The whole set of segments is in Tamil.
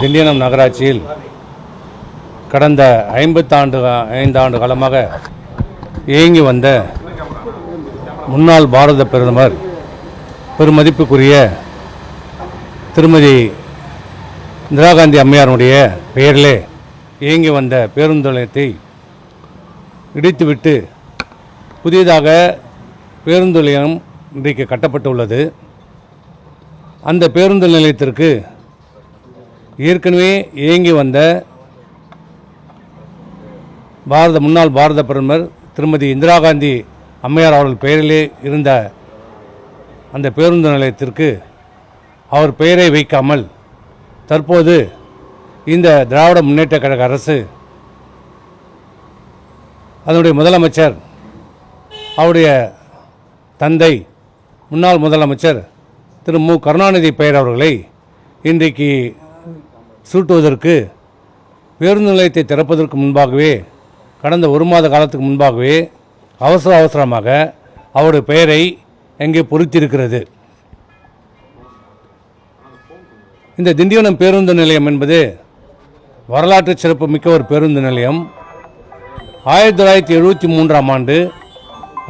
திண்டிவனம் நகராட்சியில் கடந்த 5 ஆண்டு காலமாக இயங்கி வந்த முன்னாள் பாரத பிரதமர் பெருமதிப்புக்குரிய திருமதி இந்திரா காந்தி அம்மையாருடைய பெயரிலே இயங்கி வந்த பேருந்து நிலையத்தை இடித்துவிட்டு புதியதாக பேருந்து நிலையம் இன்றைக்கு கட்டப்பட்டுள்ளது. அந்த பேருந்து நிலையத்திற்கு ஏற்கனவே இயங்கி வந்த முன்னாள் பாரத பிரதமர் திருமதி இந்திரா காந்தி அம்மையார் அவர்கள் பெயரிலே இருந்த அந்த பேருந்து நிலையத்திற்கு அவர் பெயரை வைக்காமல் தற்போது இந்த திராவிட முன்னேற்றக் கழக அரசு அதனுடைய முதலமைச்சர் அவருடைய தந்தை முன்னாள் முதலமைச்சர் திரு மு கருணாநிதி பெயர் அவர்களை இன்றைக்கு சூட்டுவதற்கு பேருந்து நிலையத்தை திறப்பதற்கு முன்பாகவே கடந்த 1 மாத காலத்துக்கு முன்பாகவே அவசரமாக அவருடைய பெயரை எங்கே பொறித்திருக்கிறது. இந்த திண்டிவனம் பேருந்து நிலையம் என்பது வரலாற்று சிறப்பு மிக்க ஒரு பேருந்து நிலையம். 1973ஆம் ஆண்டு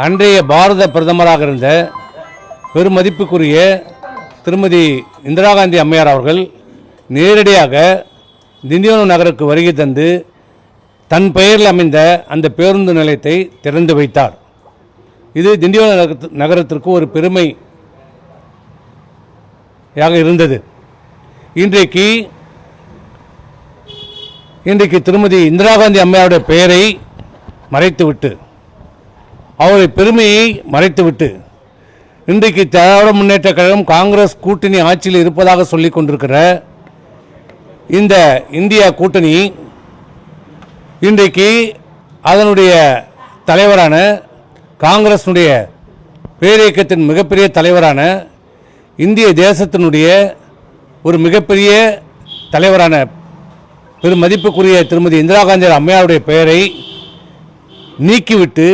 அன்றைய பாரத பிரதமராக இருந்த பெருமதிப்புக்குரிய திருமதி இந்திரா காந்தி அம்மையார் அவர்கள் நேரடியாக திண்டிவனம் நகருக்கு வருகை தந்து தன் பெயரில் அமைந்த அந்த பேருந்து நிலையத்தை திறந்து வைத்தார். இது திண்டிவனம் நகரத்திற்கு ஒரு பெருமையாக இருந்தது. இன்றைக்கு திருமதி இந்திரா காந்தி அம்மையாருடைய பெயரை மறைத்துவிட்டு அவருடைய பெருமையை மறைத்துவிட்டு இன்றைக்கு திராவிட முன்னேற்றக் கழகம் காங்கிரஸ் கூட்டணி ஆட்சியில் இருப்பதாக சொல்லிக் கொண்டிருக்கிற இந்த இந்தியா கூட்டணி இன்றைக்கு அதனுடைய தலைவரான காங்கிரஸுடைய பேரியக்கத்தின் மிகப்பெரிய தலைவரான இந்திய தேசத்தினுடைய ஒரு மிகப்பெரிய தலைவரான பெருமதிப்புக்குரிய திருமதி இந்திரா காந்தி அம்மையாருடைய பெயரை நீக்கிவிட்டு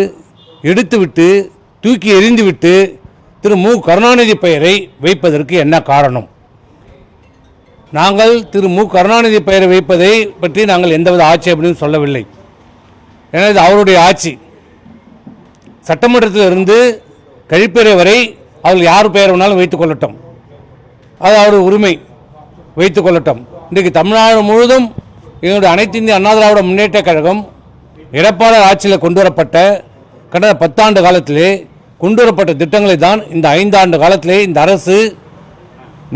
எடுத்துவிட்டு தூக்கி எறிந்துவிட்டு திரு மு கருணாநிதி பெயரை வைப்பதற்கு என்ன காரணம்? நாங்கள் திரு மு கருணாநிதி பெயரை வைப்பதை பற்றி நாங்கள் எந்தவித ஆட்சேபனையும் சொல்லவில்லை. ஏன்னா இது அவருடைய ஆட்சி. சட்டமன்றத்தில் இருந்து கழிப்பறை வரை அவர்கள் யார் பெயர் வேணாலும் வைத்துக் கொள்ளட்டும், அது அவருடைய உரிமை, வைத்துக் கொள்ளட்டும். இன்றைக்கு தமிழ்நாடு முழுவதும் எங்களுடைய அனைத்து இந்திய அண்ணா திராவிட முன்னேற்றக் கழகம் எடப்பாடி ஆட்சியில் கொண்டு வரப்பட்ட கடந்த 10 ஆண்டு காலத்திலே கொண்டு வரப்பட்ட திட்டங்களை தான் இந்த 5 ஆண்டு காலத்திலே இந்த அரசு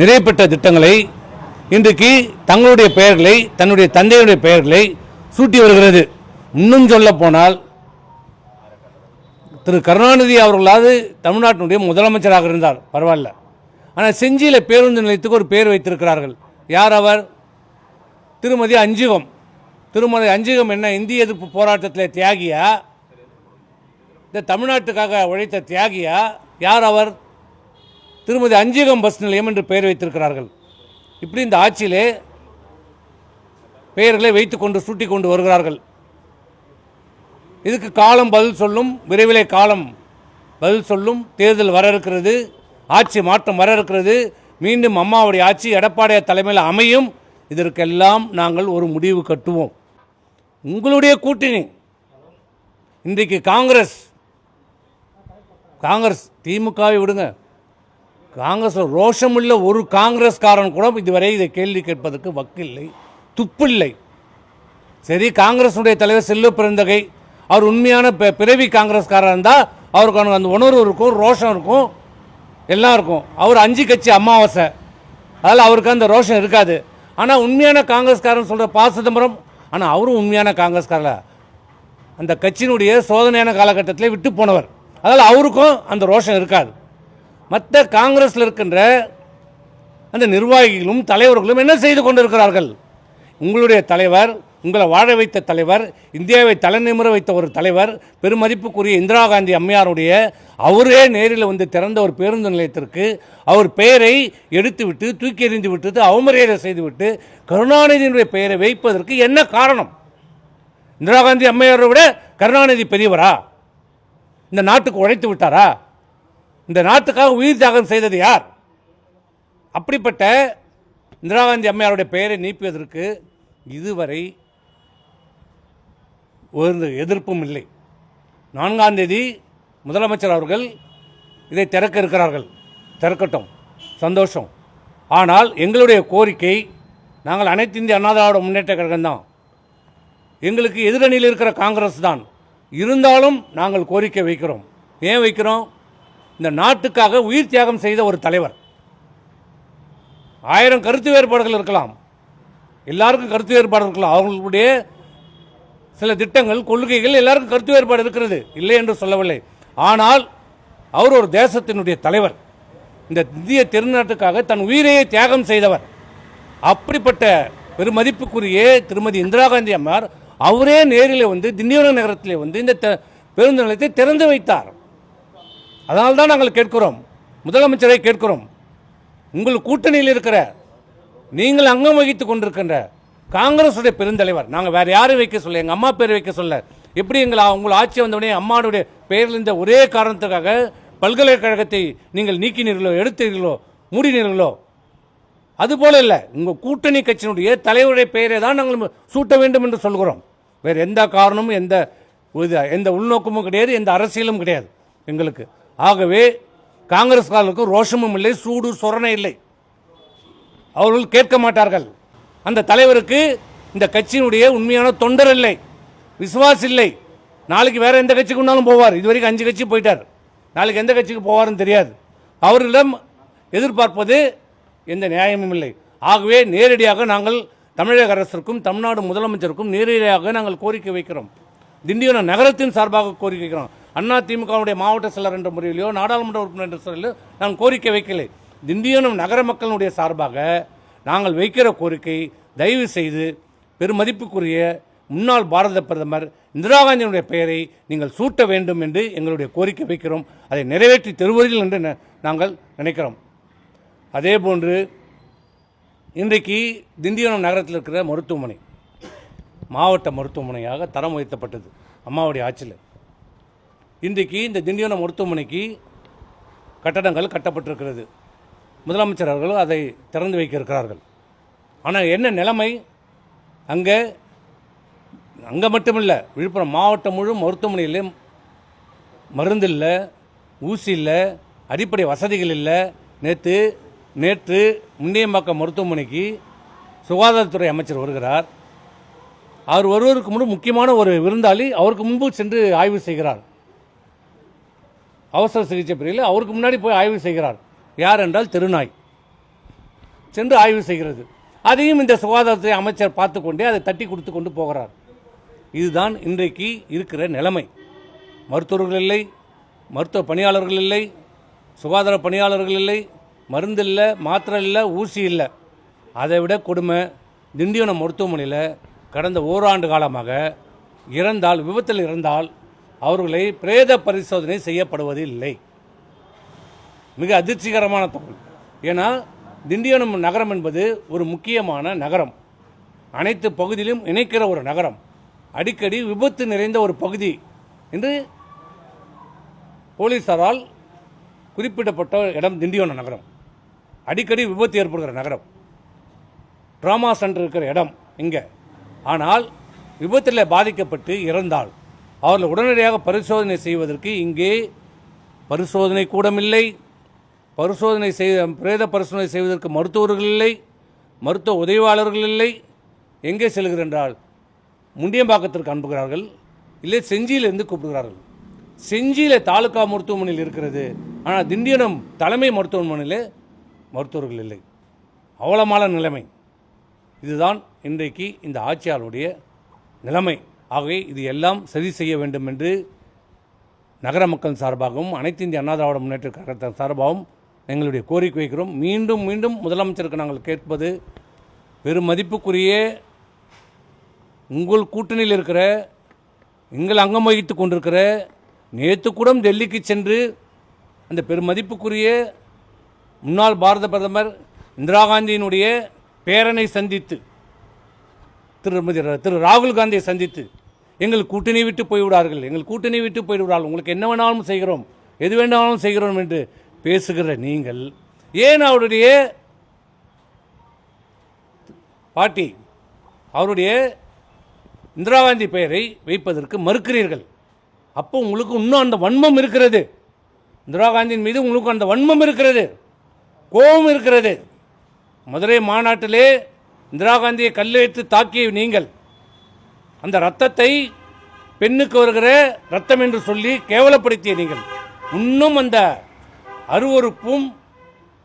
நிறைவேற்ற திட்டங்களை இன்றைக்கு தங்களுடைய பெயர்களை தன்னுடைய தந்தையுடைய பெயர்களை சூட்டி வருகிறது. இன்னும் சொல்ல போனால் திரு கருணாநிதி அவர்களாவது தமிழ்நாட்டினுடைய முதலமைச்சராக இருந்தார், பரவாயில்ல. ஆனால் செஞ்சியில் பேருந்து நிலையத்துக்கு ஒரு பெயர் வைத்திருக்கிறார்கள். யார் அவர்? திருமதி அஞ்சுகம். திருமதி அஞ்சுகம் என்ன இந்திய எதிர்ப்பு போராட்டத்தில் தியாகியா? இந்த தமிழ்நாட்டுக்காக உழைத்த தியாகியா? யார் அவர்? திருமதி அஞ்சுகம் பஸ் நிலையம் என்று பெயர் வைத்திருக்கிறார்கள். இப்படி இந்த ஆட்சியிலே பெயர்களை வைத்துக்கொண்டு சூட்டி கொண்டு வருகிறார்கள். இதுக்கு காலம் பதில் சொல்லும், விரைவிலே காலம் பதில் சொல்லும். தேர்தல் வர இருக்கிறது, ஆட்சி மாற்றம் வர இருக்கிறது, மீண்டும் அம்மாவுடைய ஆட்சி எடப்பாடியார் தலைமையில் அமையும். இதற்கெல்லாம் நாங்கள் ஒரு முடிவு கட்டுவோம். உங்களுடைய கூட்டணி இன்றைக்கு காங்கிரஸ் திமுகவை விடுங்க, காங்கிரஸ் ரோஷமுள்ள ஒரு காங்கிரஸ்காரன் கூட இதுவரை இதை கேள்வி கேட்பதற்கு வக்கில்லை, துப்பில்லை. சரி, காங்கிரஸுடைய தலைவர் செல்வ பெருந்தகை அவர் உண்மையான பிறவி காங்கிரஸ்காரர் இருந்தால் அவருக்கு அந்த உணர்வு இருக்கும், ரோஷம் இருக்கும், எல்லாம் இருக்கும். அவர் 5 கட்சி அமாவாசை, அதனால் அவருக்கு அந்த ரோஷம் இருக்காது. ஆனால் உண்மையான காங்கிரஸ்காரன் சொல்கிற ப. சிதம்பரம், ஆனால் அவரும் உண்மையான காங்கிரஸ்காரர், அந்த கட்சியினுடைய சோதனையான காலகட்டத்தில் விட்டு போனவர், அதனால் அவருக்கும் அந்த ரோஷம் இருக்காது. மற்ற காங்கிரஸில் இருக்கின்ற அந்த நிர்வாகிகளும் தலைவர்களும் என்ன செய்து கொண்டிருக்கிறார்கள்? உங்களுடைய தலைவர், உங்களை வாழ வைத்த தலைவர், இந்தியாவை தலைநிமிர வைத்த ஒரு தலைவர், பெருமதிப்புக்குரிய இந்திரா காந்தி அம்மையாருடைய அவரே நேரில் வந்து திறந்த ஒரு பேருந்து நிலையத்திற்கு அவர் பெயரை எடுத்துவிட்டு தூக்கி எறிந்து விட்டு அவமரியாதை செய்துவிட்டு கருணாநிதியினுடைய பெயரை வைப்பதற்கு என்ன காரணம்? இந்திரா காந்தி அம்மையாரை விட கருணாநிதி பெரியவரா? இந்த நாட்டுக்கு உழைத்து விட்டாரா? இந்த நாட்டுக்காக உயிர் தியாகம் செய்தது யார்? அப்படிப்பட்ட இந்திரா காந்தி அம்மையாருடைய பெயரை நீக்குவதற்கு இதுவரை ஒரு எதிர்ப்பும் இல்லை. 4ஆம் தேதி முதலமைச்சர் அவர்கள் இதை திறக்க இருக்கிறார்கள். திறக்கட்டும், சந்தோஷம். ஆனால் எங்களுடைய கோரிக்கை, நாங்கள் அனைத்து இந்திய அண்ணா திராவிட முன்னேற்ற கழகம் தான், எங்களுக்கு எதிரணியில் இருக்கிற காங்கிரஸ் தான். இருந்தாலும் நாங்கள் கோரிக்கை வைக்கிறோம். ஏன் வைக்கிறோம்? இந்த நாட்டுக்காக உயிர் தியாகம் செய்த ஒரு தலைவர். 1000 கருத்து வேறுபாடுகள் இருக்கலாம், எல்லாருக்கும் கருத்து வேறுபாடு இருக்கலாம். அவர்களுடைய சில திட்டங்கள், கொள்கைகள் எல்லாருக்கும் கருத்து வேறுபாடு இருக்கிறது, இல்லை என்று சொல்லவில்லை. ஆனால் அவர் ஒரு தேசத்தினுடைய தலைவர், இந்த இந்திய திருநாட்டுக்காக தன் உயிரையே தியாகம் செய்தவர். அப்படிப்பட்ட பெருமதிப்புக்குரிய திருமதி இந்திரா காந்தி அம்மார் அவரே நேரில் வந்து திண்டிவனம் நகரத்திலே வந்து இந்த பேருந்து நிலையத்தை திறந்து வைத்தார். அதனால்தான் நாங்கள் கேட்கிறோம், முதலமைச்சரை கேட்கிறோம், உங்கள் கூட்டணியில் இருக்கிற, நீங்கள் அங்கம் வகித்துக் கொண்டிருக்கின்ற காங்கிரசுடைய பெருந்தலைவர், நாங்கள் வேறு யாரும் வைக்க சொல்ல, எங்கள் அம்மா பேர் வைக்க சொல்ல, எப்படி உங்கள் ஆட்சி வந்தவுடனே அம்மாவுடைய பெயரில் இருந்த ஒரே காரணத்துக்காக பல்கலைக்கழகத்தை நீங்கள் நீக்கினீர்களோ, எடுத்தீர்களோ, மூடினீர்களோ, அதுபோல இல்லை. உங்கள் கூட்டணி கட்சியினுடைய தலைவருடைய பெயரை தான் நாங்கள் சூட்ட வேண்டும் என்று சொல்கிறோம். வேறு எந்த காரணமும் எந்த உள்நோக்கமும் கிடையாது, எந்த அரசியலும் கிடையாது எங்களுக்கு. ஆகவே காங்கிரஸ்காரர்களுக்கு ரோஷமும் இல்லை, சூடு சொரணை இல்லை. அவர்கள் கேட்க மாட்டார்கள். அந்த தலைவருக்கு இந்த கட்சியினுடைய உண்மையான தொண்டர் இல்லை, விசுவாஸ் இல்லை. நாளைக்கு வேற எந்த கட்சிக்கு வேணாலும் போவார். இதுவரைக்கும் 5 கட்சி போயிட்டார், நாளைக்கு எந்த கட்சிக்கு போவார்னு தெரியாது. அவர்களிடம் எதிர்பார்ப்பது எந்த நியாயமும் இல்லை. ஆகவே நேரடியாக நாங்கள் தமிழக அரசிற்கும் தமிழ்நாடு முதலமைச்சருக்கும் நேரடியாக நாங்கள் கோரிக்கை வைக்கிறோம். திண்டிவனம் நகரத்தின் சார்பாக கோரிக்கை வைக்கிறோம். அண்ணா திமுகவுடைய மாவட்ட செயலர் என்ற முறையிலோ, நாடாளுமன்ற உறுப்பினர் என்ற முறையிலோ நான் கோரிக்கை வைக்கலை. திண்டிவனம் நகர மக்களுடைய சார்பாக நாங்கள் வைக்கிற கோரிக்கை, தயவு செய்து பெருமதிப்புக்குரிய முன்னாள் பாரத பிரதமர் இந்திரா காந்தியினுடைய பெயரை நீங்கள் சூட்ட வேண்டும் என்று எங்களுடைய கோரிக்கை வைக்கிறோம். அதை நிறைவேற்றி தருவதில் என்று நாங்கள் நினைக்கிறோம். அதே போன்று இன்றைக்கு திண்டிவனம் நகரத்தில் இருக்கிற மருத்துவமனை மாவட்ட மருத்துவமனையாக தரம் உயர்த்தப்பட்டது அம்மாவுடைய ஆட்சியில். இன்றைக்கு இந்த திண்டிவனம் மருத்துவமனைக்கு கட்டடங்கள் கட்டப்பட்டிருக்கிறது. முதலமைச்சர் அவர்கள் அதை திறந்து வைக்க இருக்கிறார்கள். ஆனால் என்ன நிலைமை அங்கே மட்டுமில்லை, விழுப்புரம் மாவட்டம் முழு மருத்துவமனையிலே மருந்து இல்லை, ஊசி இல்லை, அடிப்படை வசதிகள் இல்லை. நேற்று முண்டியம்பாக்கம் மருத்துவமனைக்கு சுகாதாரத்துறை அமைச்சர் வருகிறார். அவர் வருவதற்கு முன்பு முக்கியமான ஒரு விருந்தாளி அவருக்கு முன்பு சென்று ஆய்வு செய்கிறார். அவசர சிகிச்சை பிரிவில் அவருக்கு முன்னாடி போய் ஆய்வு செய்கிறார். யார் என்றால் திருநாய் சென்று ஆய்வு செய்கிறது. அதையும் இந்த சுகாதாரத்துறை அமைச்சர் பார்த்து கொண்டே அதை தட்டி கொடுத்து கொண்டு போகிறார். இதுதான் இன்றைக்கு இருக்கிற நிலைமை. மருத்துவர்கள் இல்லை, மருத்துவ பணியாளர்கள் இல்லை, சுகாதார பணியாளர்கள் இல்லை, மருந்து இல்லை, மாத்திரை இல்லை, ஊசி இல்லை. அதை விட கொடுமை, திண்டிவனம் மருத்துவமனையில் கடந்த ஓராண்டு காலமாக விபத்தில் இறந்தால் அவர்களை பிரேத பரிசோதனை செய்யப்படுவது இல்லை. மிக அதிர்ச்சிகரமான தகவல். ஏன்னா திண்டிவனம் நகரம் என்பது ஒரு முக்கியமான நகரம், அனைத்து பகுதியிலும் இணைக்கிற ஒரு நகரம், அடிக்கடி விபத்து நிறைந்த ஒரு பகுதி என்று போலீசாரால் குறிப்பிடப்பட்ட இடம் திண்டிவனம் நகரம். அடிக்கடி விபத்து ஏற்படுகிற நகரம், ட்ராமா சென்டர் இருக்கிற இடம் இங்கே. ஆனால் விபத்தில் பாதிக்கப்பட்டு இறந்தால் அவர்கள் உடனடியாக பரிசோதனை செய்வதற்கு இங்கே பரிசோதனை கூடமில்லை. பிரேத பரிசோதனை செய்வதற்கு மருத்துவர்கள் இல்லை, மருத்துவ உதவியாளர்கள் இல்லை. எங்கே செல்கிறார் என்றால் முண்டியம்பாக்கத்திற்கு அனுப்புகிறார்கள், இல்லை செஞ்சியிலிருந்து கூப்பிடுகிறார்கள். செஞ்சியில் தாலுகா மருத்துவமனையில் இருக்கிறது, ஆனால் திண்டிவனம் தலைமை மருத்துவமனையில் மருத்துவர்கள் இல்லை. அவலமான நிலைமை. இதுதான் இன்றைக்கு இந்த ஆட்சியாளருடைய நிலைமை. ஆகவே இது எல்லாம் சரி செய்ய வேண்டும் என்று நகர மக்கள் சார்பாகவும் அனைத்து இந்திய அண்ணா திராவிட முன்னேற்ற கழகத்தின் சார்பாகவும் எங்களுடைய கோரிக்கை வைக்கிறோம். மீண்டும் மீண்டும் முதலமைச்சருக்கு நாங்கள் கேட்பது, பெருமதிப்புக்குரிய உங்கள் கூட்டணியில் இருக்கிற, எங்கள் அங்கம் வகித்துக் கொண்டிருக்கிற, நேற்று கூட டெல்லிக்கு சென்று அந்த பெருமதிப்புக்குரிய முன்னாள் பாரத பிரதமர் இந்திரா காந்தியினுடைய பேரனை சந்தித்து, திரு ராகுல் காந்தியை சந்தித்து, எங்கள் கூட்டணி விட்டு போய்விடார்கள், உங்களுக்கு என்ன வேணாலும் செய்கிறோம், எது வேணாலும் செய்கிறோம் என்று பேசுகிற நீங்கள் ஏன் அவருடைய பாட்டி அவருடைய இந்திரா காந்தி பெயரை வைப்பதற்கு மறுக்கிறீர்கள். அப்போ உங்களுக்கு இன்னும் அந்த வன்மம் இருக்கிறது. இந்திரா காந்தியின் மீது உங்களுக்கு அந்த வன்மம் இருக்கிறது, கோபம் இருக்கிறது. மதுரை மாநாட்டிலே இந்திரா காந்தியை கல்லெடுத்து தாக்கிய நீங்கள் அந்த ரத்தத்தை பெண்ணுக்கு வருகிற ரத்தம் என்று சொல்லி கேவலப்படுத்திய நீங்கள் இன்னும் அந்த அருவருப்பும்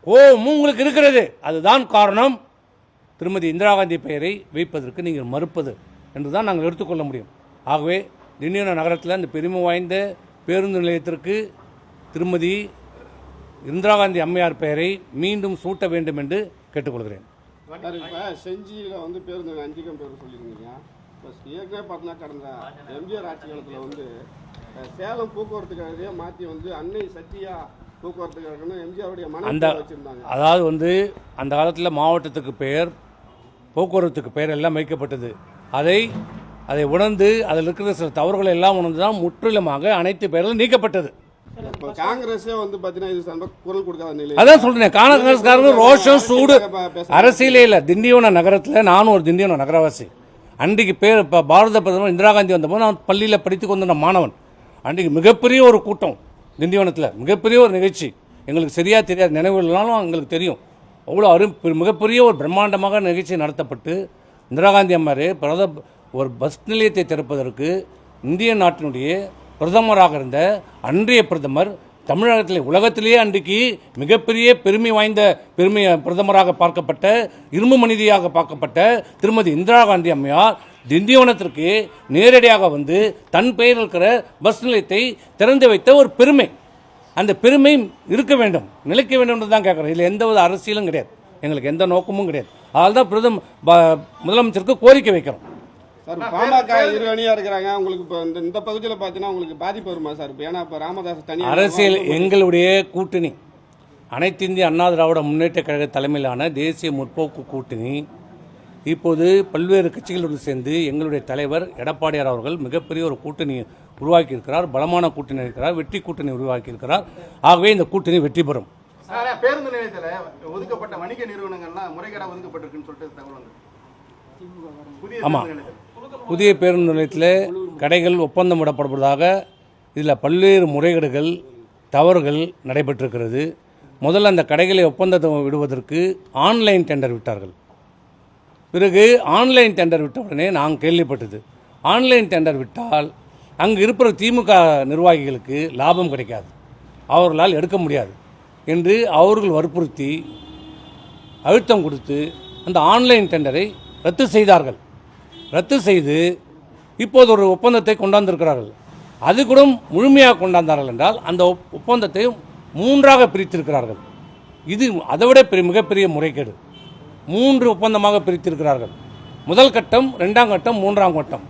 கோபமும் உங்களுக்கு இருக்கிறது. அதுதான் காரணம் திருமதி இந்திரா காந்தி பெயரை வைப்பதற்கு நீங்கள் மறுப்பது என்று தான் நாங்கள் எடுத்துக்கொள்ள முடியும். ஆகவே திண்டிவனம் நகரத்தில் அந்த பெருமை வாய்ந்த பேருந்து நிலையத்திற்கு திருமதி இந்திரா காந்தி அம்மையார் பெயரை மீண்டும் சூட்ட வேண்டும் என்று கேட்டுக்கொள்கிறேன். இப்போ செஞ்சியில் வந்து பேருந்து 5 பேர் சொல்லியிருந்தீங்க. இப்போ ஏற்கனவே பார்த்தீங்கன்னா கடந்த எம்ஜிஆர் ஆட்சி காலத்தில் சேலம் போக்குவரத்து கழகத்தையே மாற்றி அன்னை சத்யா போக்குவரத்து கழகம்னு எம்ஜிஆருடைய மன வச்சுருந்தாங்க. அதாவது அந்த காலத்தில் மாவட்டத்துக்கு பெயர், போக்குவரத்துக்கு பெயர் எல்லாம் வைக்கப்பட்டது. அதை உணர்ந்து அதில் இருக்கிற சில தவறுகளை எல்லாம் உணர்ந்து தான் முற்றிலுமாக அனைத்து பெயர்களும் நீக்கப்பட்டது. காங்கிரஸே பார்த்தீங்கன்னா இது குரல் கொடுக்காத நிலை. அதான் சொல்றேன், காங்கிரஸ்காரங்க ரோஷம் சூடு அரசியலே இல்லை. திண்டிவனம் நகரத்தில் நானும் ஒரு திண்டிவனம் நகரவாசி. அன்றைக்கு பேர் இப்போ பாரத பிரதமர் இந்திரா காந்தி வந்தபோது நான் பள்ளியில் படித்து கொண்ட மாணவன். அன்றைக்கு மிகப்பெரிய ஒரு கூட்டம் திண்டிவனத்தில், மிகப்பெரிய ஒரு நிகழ்ச்சி. எங்களுக்கு சரியாக தெரியாது, நினைவுகளாலும் எங்களுக்கு தெரியும். அவ்வளோ மிகப்பெரிய ஒரு பிரம்மாண்டமாக நிகழ்ச்சி நடத்தப்பட்டு இந்திரா காந்தி அம்மாரே ஒரு பஸ் நிலையத்தை திறப்பதற்கு இந்திய நாட்டினுடைய பிரதமராக இருந்த அன்றைய பிரதமர் தமிழகத்தில் உலகத்திலேயே அன்றைக்கு மிகப்பெரிய பெருமை வாய்ந்த பிரதமராக பார்க்கப்பட்ட இரும்பு மனிதியாக பார்க்கப்பட்ட திருமதி இந்திரா காந்தி அம்மையார் திண்டிவனத்திற்கு நேரடியாக தன் பெயர் இருக்கிற பஸ் நிலையத்தை திறந்து வைத்த ஒரு பெருமை. அந்த பெருமை இருக்க வேண்டும், நிலைக்க வேண்டும் என்று தான் கேட்குறோம். இதில் எந்த ஒரு அரசியலும் கிடையாது, எங்களுக்கு எந்த நோக்கமும் கிடையாது. அதனால தான் முதலமைச்சருக்கு கோரிக்கை வைக்கிறோம். சார், பாமக இரு அணியா இருக்கிறாங்க. உங்களுக்கு இப்போ இந்த பகுதியில் பார்த்தீங்கன்னா உங்களுக்கு பாதிப்பு வருமா சார்? ஏன்னா இப்போ ராமதாஸ் தனி அரசியல் எங்களுடைய கூட்டணி அனைத்து இந்திய அண்ணா திராவிட முன்னேற்ற கழக தலைமையிலான தேசிய முற்போக்கு கூட்டணி இப்போது பல்வேறு கட்சிகளோடு சேர்ந்து எங்களுடைய தலைவர் எடப்பாடியார் அவர்கள் மிகப்பெரிய ஒரு கூட்டணி உருவாக்கியிருக்கிறார். பலமான கூட்டணி இருக்கிறார், வெற்றி கூட்டணி உருவாக்கியிருக்கிறார். ஆகவே இந்த கூட்டணி வெற்றி பெறும். பேருந்து நிலையத்தில் ஒதுக்கப்பட்ட வணிக நிறுவனங்கள்லாம் முறைகேடாக ஒதுக்கப்பட்டிருக்குன்னு சொல்லிட்டு தகவல் வந்து. ஆமாம், புதிய பேருந்து நிலையத்தில் கடைகள் ஒப்பந்தம் விடப்படுவதாக இதில் பல்வேறு முறைகேடுகள் தவறுகள் நடைபெற்றிருக்கிறது. முதல்ல அந்த கடைகளை ஒப்பந்தத்தை விடுவதற்கு ஆன்லைன் டெண்டர் விட்டார்கள். பிறகு ஆன்லைன் டெண்டர் விட்ட உடனே நாங்கள் கேள்விப்பட்டது, ஆன்லைன் டெண்டர் விட்டால் அங்கு இருக்கிற திமுக நிர்வாகிகளுக்கு லாபம் கிடைக்காது, அவர்களால் எடுக்க முடியாது என்று அவர்கள் வற்புறுத்தி அழுத்தம் கொடுத்து அந்த ஆன்லைன் டெண்டரை ரத்து செய்தார்கள். ரத்து செய்து இப்போது ஒரு ஒப்பந்தத்தை கொண்டாந்திருக்கிறார்கள். அது கூட முழுமையாக கொண்டாந்தார்கள் என்றால் அந்த ஒப்பந்தத்தை 3ஆக பிரித்திருக்கிறார்கள். இது அதைவிட மிகப்பெரிய முறைகேடு. 3 ஒப்பந்தமாக பிரித்திருக்கிறார்கள். முதல் கட்டம், 2ஆம் கட்டம், 3ஆம் கட்டம்.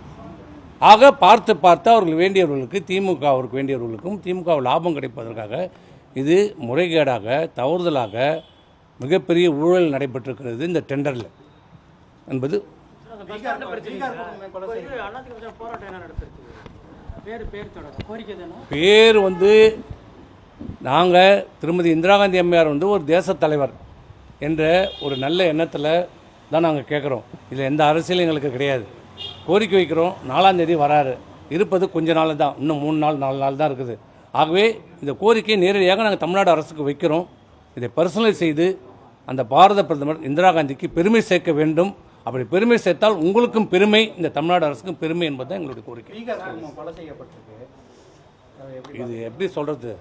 ஆக பார்த்து அவர்கள் வேண்டியவர்களுக்கு, அவருக்கு வேண்டியவர்களுக்கும் திமுக லாபம் கிடைப்பதற்காக இது முறைகேடாக தவறுதலாக மிகப்பெரிய ஊழல் நடைபெற்றிருக்கிறது இந்த டெண்டரில் என்பது. பேர் நாங்கள் திருமதி இந்திரா காந்தி அம்மையார் ஒரு தேசத் தலைவர் என்ற ஒரு நல்ல எண்ணத்தில் தான் நாங்கள் கேட்குறோம். இதில் எந்த அரசியலும் எங்களுக்கு கிடையாது. கோரிக்கை வைக்கிறோம். 4ஆம் தேதி வராரு, இருப்பது கொஞ்ச நாள் தான், இன்னும் 3 நாள் 4 நாள் தான் இருக்குது. ஆகவே இந்த கோரிக்கையை நேரடியாக நாங்கள் தமிழ்நாடு அரசுக்கு வைக்கிறோம். இதை பரிசீலனை செய்து அந்த பாரத பிரதமர் இந்திரா காந்திக்கு பெருமை சேர்க்க வேண்டும். அப்படி பெருமை சேர்த்தால் உங்களுக்கும் பெருமை, இந்த தமிழ்நாடு அரசுக்கும் பெருமை என்பது தான் எங்களுடைய கோரிக்கை. இது எப்படி சொல்கிறது,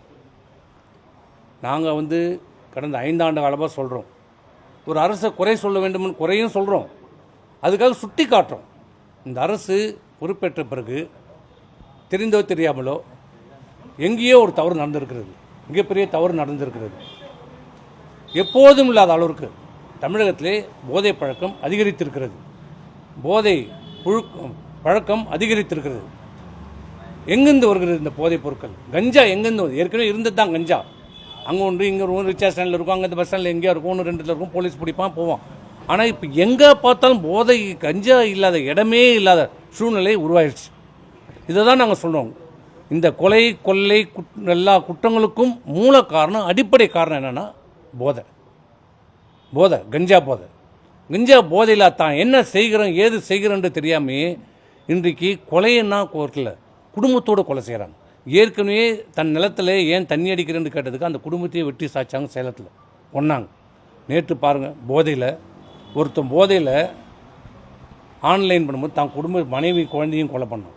நாங்கள் கடந்த 5 ஆண்டு காலமாக சொல்கிறோம், ஒரு அரசை குறை சொல்ல வேண்டும்னு குறையும் சொல்கிறோம், அதுக்காக சுட்டி காட்டுறோம். இந்த அரசு பொறுப்பேற்ற பிறகு தெரிந்தோ தெரியாமலோ எங்கேயோ ஒரு தவறு நடந்திருக்கிறது, மிகப்பெரிய தவறு நடந்திருக்கிறது. எப்போதும் இல்லாத அளவிற்கு தமிழகத்திலே போதை பழக்கம் அதிகரித்திருக்கிறது. போதை பழக்கம் அதிகரித்திருக்கிறது. எங்கிருந்து வருகிறது இந்த போதைப் பொருட்கள்? கஞ்சா எங்கேருந்து வருது? ஏற்கனவே இருந்தது தான் கஞ்சா. அங்கே ஒன்று, இங்கே ஒரு ரிக்ஷா ஸ்டாண்டில் இருக்கும், அங்கே இந்த பஸ் ஸ்டாண்டில் எங்கேயா இருக்கும், 1-2 இருக்கும், போலீஸ் பிடிப்பான் போவான். ஆனால் இப்போ எங்கே பார்த்தாலும் போதை கஞ்சா இல்லாத இடமே இல்லாத சூழ்நிலை உருவாயிடுச்சு. இதை தான் நாங்கள் சொல்கிறோம். இந்த கொலை கொள்ளை எல்லா குற்றங்களுக்கும் மூல காரணம், அடிப்படை காரணம் என்னென்னா போதை, கஞ்சா போதை. கஞ்சா போதையில் தான் என்ன செய்கிறோம் ஏது செய்கிறோன்னு தெரியாமே இன்றைக்கு கொலைன்னா கோர்ட்டில் குடும்பத்தோடு கொலை செய்கிறாங்க. ஏற்கனவே தன் நிலத்தில் ஏன் தண்ணி அடிக்கிறேன்னு கேட்டதுக்கு அந்த குடும்பத்தையே வெட்டி சாய்ச்சாங்க, சேலத்தில் ஒன்றாங்க. நேற்று பாருங்கள், ஒருத்தன் போதையில் ஆன்லைன் பண்ணும்போது தான் குடும்ப மனைவி குழந்தையும் கொலை பண்ணான்.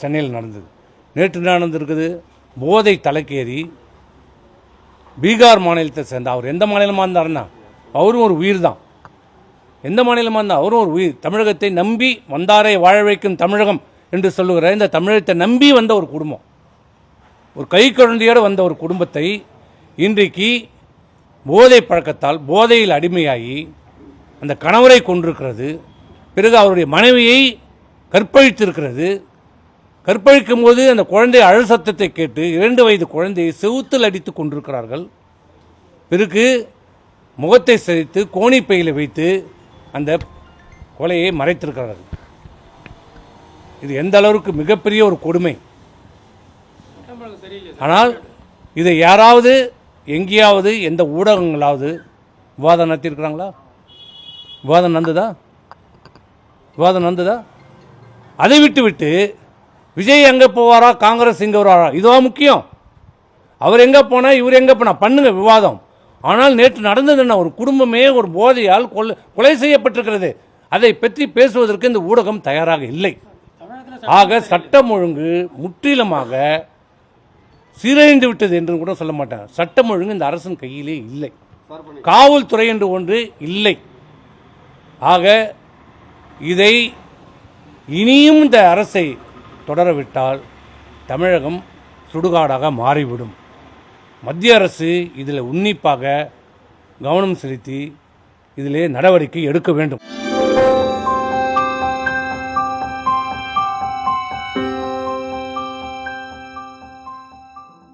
சென்னையில் நடந்தது. நேற்று என்ன நடந்திருக்குது? போதை தலைக்கேறி பீகார் மாநிலத்தை சேர்ந்த அவர் எந்த மாநிலமாக இருந்தாருன்னா அவரும் ஒரு உயிர் தான். எந்த மாநிலமாக இருந்தால் அவரும் ஒரு உயிர். தமிழகத்தை நம்பி வந்தாரை வாழ வைக்கும் தமிழகம் என்று சொல்லுகிற இந்த தமிழகத்தை நம்பி வந்த ஒரு குடும்பம், ஒரு கை குழந்தையோடு வந்த ஒரு குடும்பத்தை இன்றைக்கு போதை பழக்கத்தால் போதையில் அடிமையாகி அந்த கணவரை கொண்டிருக்கிறது. பிறகு அவருடைய மனைவியை கற்பழித்திருக்கிறது. கற்பழிக்கும் போது அந்த குழந்தை அழல் சத்தத்தை கேட்டு 2 வயது குழந்தையை செவுத்தில் அடித்து கொண்டிருக்கிறார்கள். பிறகு முகத்தை சரித்து கோணிப்பையில் வைத்து அந்த கொலையை மறைத்திருக்கிறார்கள். இது எந்த அளவுக்கு மிகப்பெரிய ஒரு கொடுமை. ஆனால் இதை யாராவது எங்கேயாவது எந்த ஊடகங்களாவது விவாதம் நடத்தியிருக்கிறாங்களா? விவாதம் நடந்ததா? அதை விட்டு விஜய் எங்கே போவாரா, காங்கிரஸ் எங்கே வருவாரா, இதுவா முக்கியம்? அவர் எங்கே போனால் இவர் எங்கே போனால் பண்ணுங்க விவாதம். ஆனால் நேற்று நடந்தது என்ன? ஒரு குடும்பமே ஒரு போதையால் கொலை செய்யப்பட்டிருக்கிறது. அதை பற்றி பேசுவதற்கு இந்த ஊடகம் தயாராக இல்லை. ஆக சட்டம் ஒழுங்கு முற்றிலுமாக சீரழிந்து விட்டது என்று கூட சொல்ல மாட்டேன். சட்டம் ஒழுங்கு இந்த அரசின் கையிலே இல்லை. காவல்துறை என்று ஒன்று இல்லை. ஆக இதை இனியும் இந்த அரசை தொடரவிட்டால் தமிழகம் சுடுகாடாக மாறிவிடும். மத்திய அரசு இதில் உன்னிப்பாக கவனம் செலுத்தி இதிலே நடவடிக்கை எடுக்க வேண்டும்.